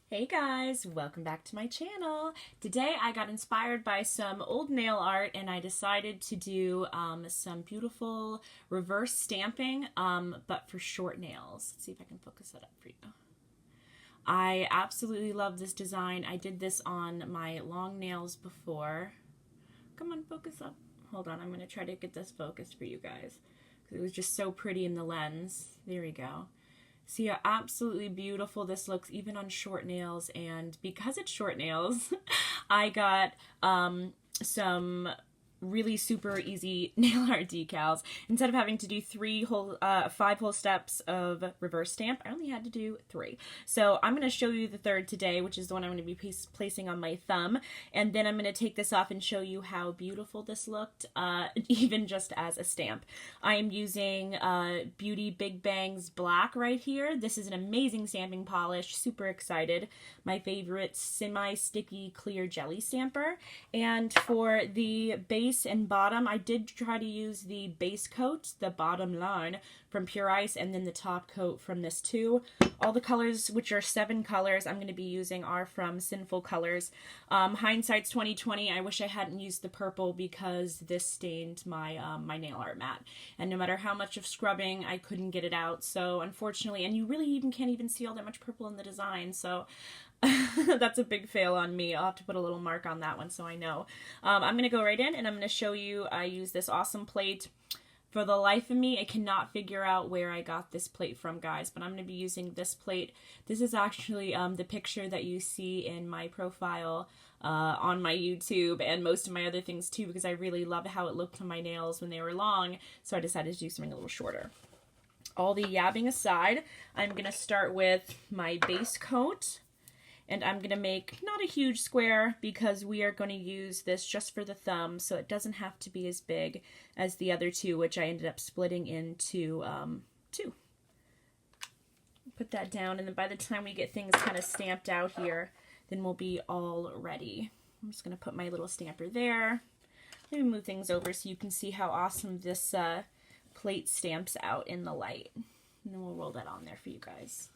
Hey guys, welcome back to my channel. Today I got inspired by some old nail art and I decided to do some beautiful reverse stamping, but for short nails. Let's see if I can focus that up for you. I absolutely love this design. I did this on my long nails before. Come on, focus up. Hold on, I'm going to try to get this focused for you guys because it was just so pretty in the lens. There we go. See how absolutely beautiful this looks even on short nails, and because it's short nails, I got some really super easy nail art decals. Instead of having to do 5 whole steps of reverse stamp, I only had to do 3. So I'm going to show you the third today, which is the one I'm going to be placing on my thumb, and then I'm going to take this off and show you how beautiful this looked, even just as a stamp. I am using Beauty Big Bang's black right here. This is an amazing stamping polish, super excited. My favorite semi-sticky clear jelly stamper. And for the base and bottom, I did try to use the base coat, the bottom line, from Pure Ice, and then the top coat from this too. All the colors, which are 7 colors I'm going to be using, are from Sinful Colors. Hindsight's 2020. I wish I hadn't used the purple because this stained my my nail art mat, and no matter how much of scrubbing, I couldn't get it out. So unfortunately, and you really can't even see all that much purple in the design. So that's a big fail on me. I'll have to put a little mark on that one so I know. I'm going to go right in and I'm going to show you. I use this awesome plate. For the life of me, I cannot figure out where I got this plate from, guys, but I'm going to be using this plate. This is actually the picture that you see in my profile on my YouTube and most of my other things too, because I really loved how it looked on my nails when they were long, so I decided to do something a little shorter. All the yabbing aside, I'm going to start with my base coat. And I'm going to make not a huge square because we are going to use this just for the thumb, so it doesn't have to be as big as the other two, which I ended up splitting into 2. Put that down, and then by the time we get things kind of stamped out here, then we'll be all ready. I'm just going to put my little stamper there. Let me move things over so you can see how awesome this plate stamps out in the light. And then we'll roll that on there for you guys.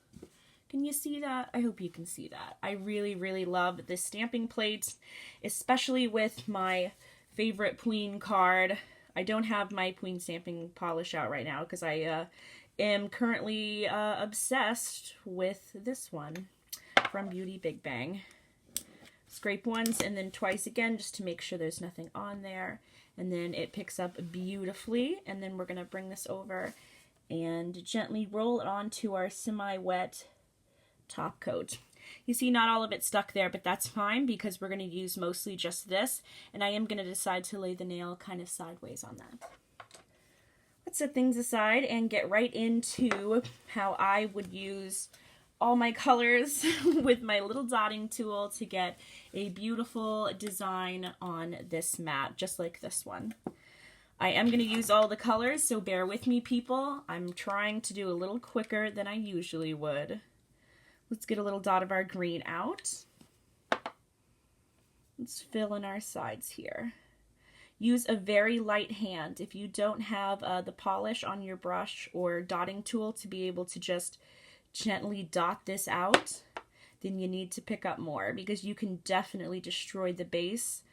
Can you see that? I hope you can see that. I really love this stamping plate, especially with my favorite Queen card. I don't have my Queen stamping polish out right now because I am currently obsessed with this one from Beauty Big Bang. Scrape once and then twice again just to make sure there's nothing on there. And then it picks up beautifully. And then we're going to bring this over and gently roll it onto our semi-wet top coat. You see not all of it stuck there, but that's fine because we're going to use mostly just this, and I am going to decide to lay the nail kind of sideways on that. Let's set things aside and get right into how I would use all my colors with my little dotting tool to get a beautiful design on this mat, just like this one. I am going to use all the colors, so bear with me, people. I'm trying to do a little quicker than I usually would. Let's get a little dot of our green out. Let's fill in our sides here. Use a very light hand. If you don't have the polish on your brush or dotting tool to be able to just gently dot this out, then you need to pick up more because you can definitely destroy the base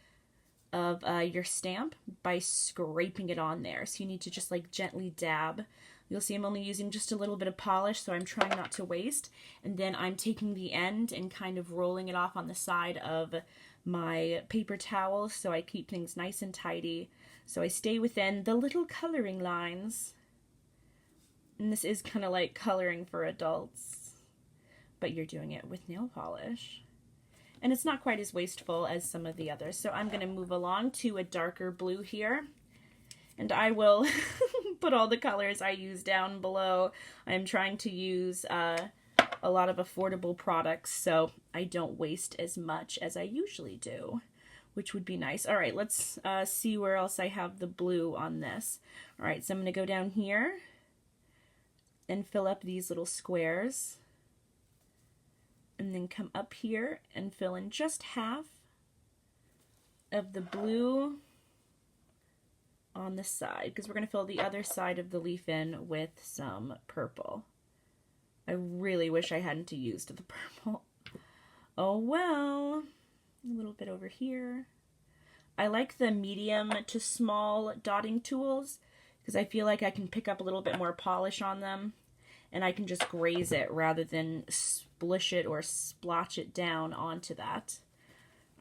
of your stamp by scraping it on there. So you need to just like gently dab. You'll see I'm only using just a little bit of polish, so I'm trying not to waste. And then I'm taking the end and kind of rolling it off on the side of my paper towel so I keep things nice and tidy. So I stay within the little coloring lines. And this is kind of like coloring for adults, but you're doing it with nail polish. And it's not quite as wasteful as some of the others. So I'm going to move along to a darker blue here. And I will put all the colors I use down below. I'm trying to use a lot of affordable products so I don't waste as much as I usually do, which would be nice. All right, let's see where else I have the blue on this. All right, so I'm going to go down here and fill up these little squares. And then come up here and fill in just half of the blue on the side, because we're going to fill the other side of the leaf in with some purple. I really wish I hadn't used the purple. Oh well. A little bit over here. I like the medium to small dotting tools because I feel like I can pick up a little bit more polish on them and I can just graze it rather than splish it or splotch it down onto that.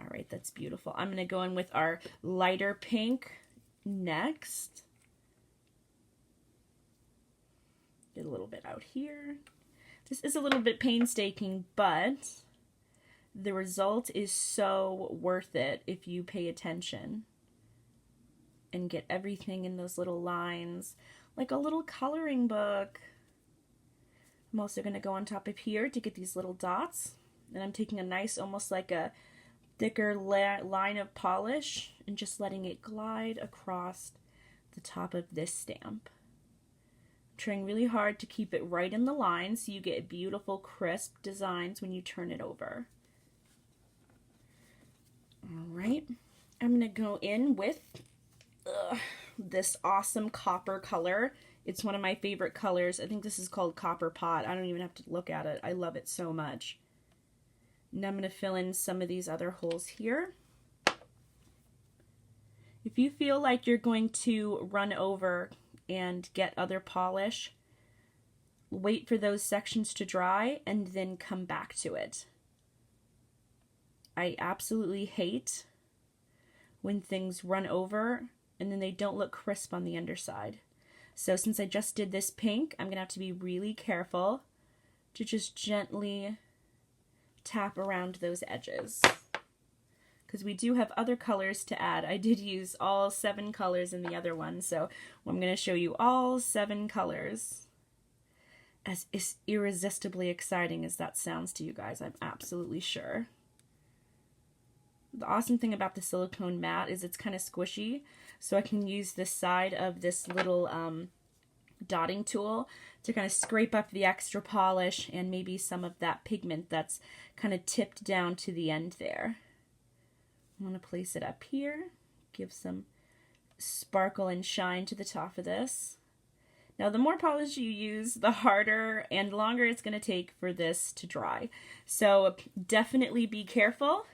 All right, that's beautiful. I'm going to go in with our lighter pink next. Get a little bit out here. This is a little bit painstaking, but the result is so worth it if you pay attention and get everything in those little lines, like a little coloring book. I'm also going to go on top of here to get these little dots, and I'm taking a nice, almost like a thicker line of polish and just letting it glide across the top of this stamp. I'm trying really hard to keep it right in the line so you get beautiful, crisp designs when you turn it over. All right, I'm going to go in with this awesome copper color. It's one of my favorite colors. I think this is called Copper Pot. I don't even have to look at it. I love it so much. Now I'm going to fill in some of these other holes here. If you feel like you're going to run over and get other polish, wait for those sections to dry and then come back to it. I absolutely hate when things run over and then they don't look crisp on the underside. So since I just did this pink, I'm going to have to be really careful to just gently tap around those edges. Because we do have other colors to add. I did use all 7 colors in the other one, so I'm going to show you all 7 colors. As irresistibly exciting as that sounds to you guys, I'm absolutely sure. The awesome thing about the silicone mat is it's kind of squishy, so I can use the side of this little dotting tool to kind of scrape up the extra polish and maybe some of that pigment that's kind of tipped down to the end there. I'm going to place it up here, give some sparkle and shine to the top of this. Now the more polish you use, the harder and longer it's going to take for this to dry. So definitely be careful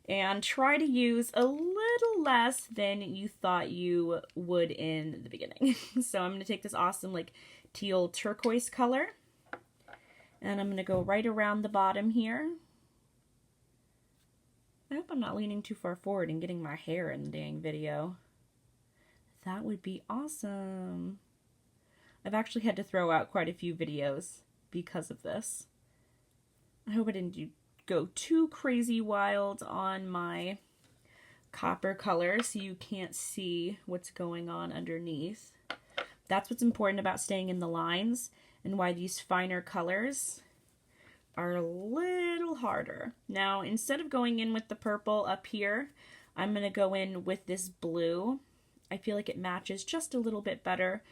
and try to use a little less than you thought you would in the beginning. So I'm going to take this awesome like teal turquoise color and I'm going to go right around the bottom here. I hope I'm not leaning too far forward and getting my hair in the dang video. That would be awesome. I've actually had to throw out quite a few videos because of this. I hope I didn't go too crazy wild on my copper color so you can't see what's going on underneath. That's what's important about staying in the lines and why these finer colors are a little harder. Now, instead of going in with the purple up here, I'm going to go in with this blue. I feel like it matches just a little bit better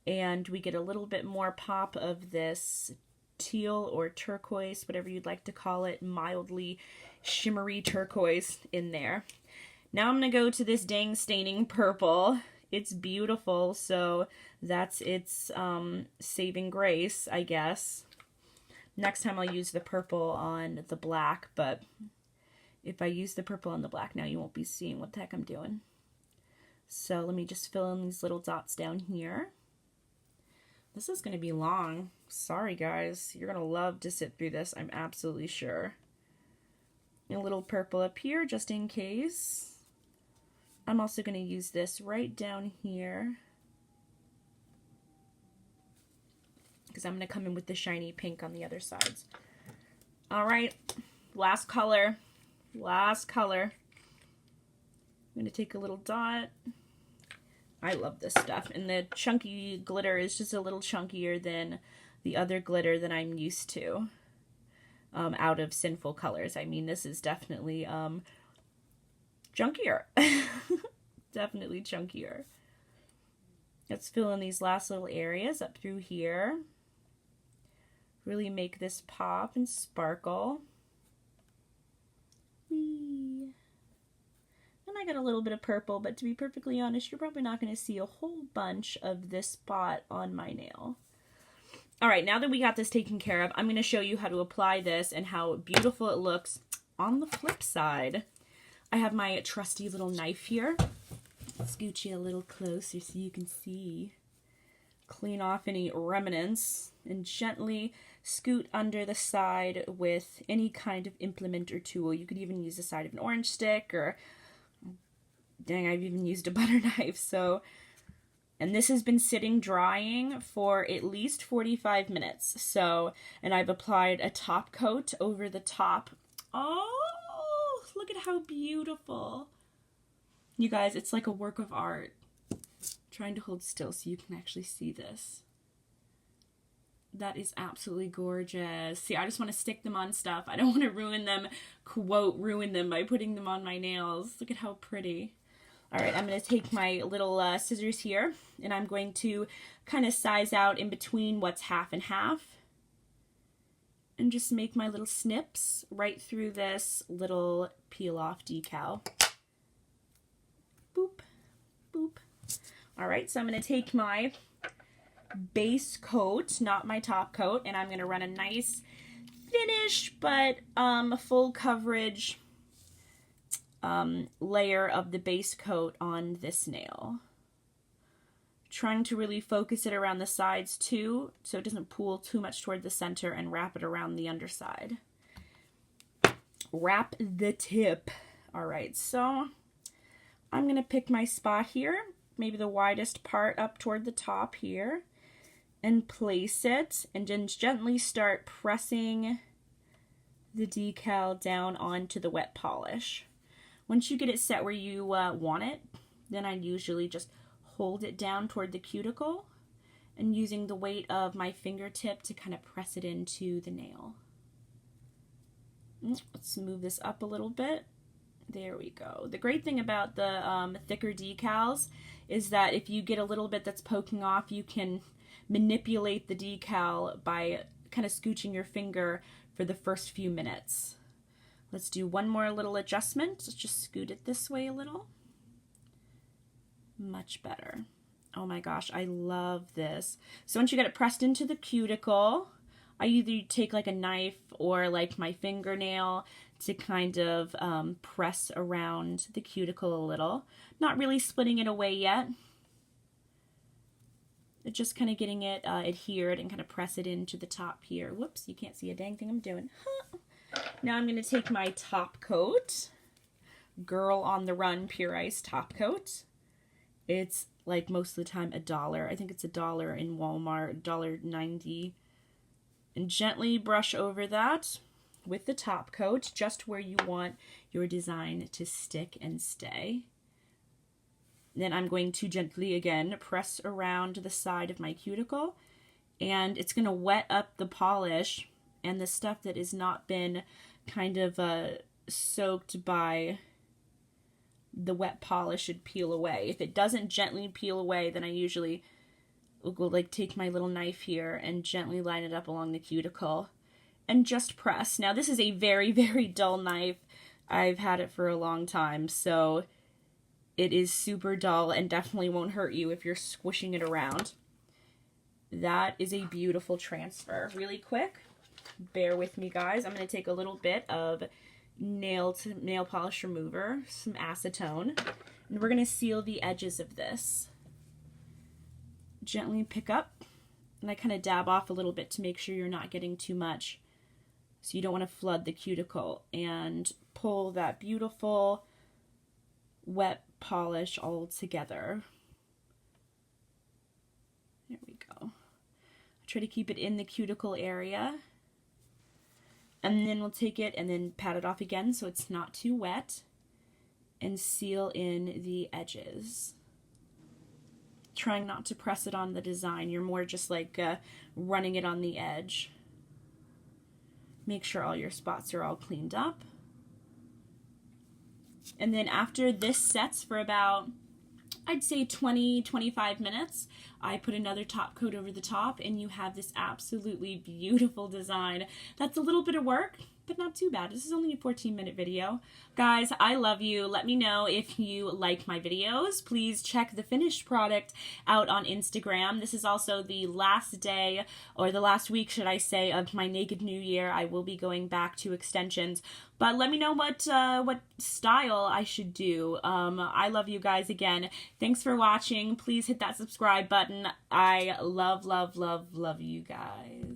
and we get a little bit more pop of this teal or turquoise, whatever you'd like to call it, mildly shimmery turquoise in there. Now I'm going to go to this dang staining purple. It's beautiful, so that's its saving grace, I guess. Next time I'll use the purple on the black, but if I use the purple on the black now, you won't be seeing what the heck I'm doing. So let me just fill in these little dots down here. This is going to be long. Sorry, guys. You're going to love to sit through this, I'm absolutely sure. A little purple up here, just in case. I'm also going to use this right down here, because I'm going to come in with the shiny pink on the other sides. All right, last color. Last color. I'm going to take a little dot. I love this stuff, and the chunky glitter is just a little chunkier than the other glitter that I'm used to out of Sinful colors. I mean, this is definitely chunkier. Definitely chunkier. Let's fill in these last little areas up through here. Really make this pop and sparkle. Whee! And I got a little bit of purple, but to be perfectly honest, you're probably not going to see a whole bunch of this spot on my nail. All right, now that we got this taken care of, I'm going to show you how to apply this and how beautiful it looks on the flip side. I have my trusty little knife here. I'll scoot you a little closer so you can see. Clean off any remnants and gently scoot under the side with any kind of implement or tool. You could even use the side of an orange stick, or dang, I've even used a butter knife. So, and this has been sitting drying for at least 45 minutes. So, and I've applied a top coat over the top. Oh, look at how beautiful. You guys, it's like a work of art. Trying to hold still so you can actually see this. That is absolutely gorgeous. See, I just want to stick them on stuff. I don't want to ruin them, quote, ruin them by putting them on my nails. Look at how pretty. All right, I'm going to take my little scissors here, and I'm going to kind of size out in between what's half and half, and just make my little snips right through this little peel-off decal. Boop, boop. All right, so I'm going to take my base coat, not my top coat, and I'm going to run a nice finish but full coverage layer of the base coat on this nail. Trying to really focus it around the sides too, so it doesn't pool too much toward the center, and wrap it around the underside. Wrap the tip. All right, so I'm going to pick my spot here, maybe the widest part up toward the top here, and place it, and then gently start pressing the decal down onto the wet polish. Once you get it set where you want it, then I usually just hold it down toward the cuticle and using the weight of my fingertip to kind of press it into the nail. Let's move this up a little bit. There we go. The great thing about the thicker decals is that if you get a little bit that's poking off, you can manipulate the decal by kind of scooching your finger for the first few minutes. Let's do one more little adjustment. Let's just scoot it this way a little. Much better. Oh my gosh, I love this. So once you get it pressed into the cuticle, I either take like a knife or like my fingernail to kind of press around the cuticle a little. Not really splitting it away yet. It's just kind of getting it adhered and kind of press it into the top here. Whoops, you can't see a dang thing I'm doing. Now I'm going to take my top coat. Girl on the Run Pure Ice top coat. It's like most of the time $1. I think it's $1 in Walmart, $1.90. And gently brush over that with the top coat, just where you want your design to stick and stay. Then I'm going to gently, again, press around the side of my cuticle, and it's going to wet up the polish, and the stuff that has not been kind of soaked by the wet polish should peel away. If it doesn't gently peel away, then I usually will go like take my little knife here and gently line it up along the cuticle and just press. Now this is a very, very dull knife. I've had it for a long time, so it is super dull and definitely won't hurt you if you're squishing it around. That is a beautiful transfer. Really quick, bear with me guys. I'm going to take a little bit of nail polish remover, some acetone, and we're going to seal the edges of this. Gently pick up, and I kind of dab off a little bit to make sure you're not getting too much, so you don't want to flood the cuticle, and pull that beautiful wet polish all together. There we go. Try to keep it in the cuticle area, and then we'll take it and then pat it off again so it's not too wet, and seal in the edges. Trying not to press it on the design. You're more just like running it on the edge. Make sure all your spots are all cleaned up. And then after this sets for about, I'd say 20-25 minutes, I put another top coat over the top, and you have this absolutely beautiful design. That's a little bit of work, but not too bad. This is only a 14-minute video. Guys, I love you. Let me know if you like my videos. Please check the finished product out on Instagram. This is also the last day, or the last week, should I say, of my Naked New Year. I will be going back to extensions, but let me know what style I should do. I love you guys again. Thanks for watching. Please hit that subscribe button. I love, love, love, love you guys.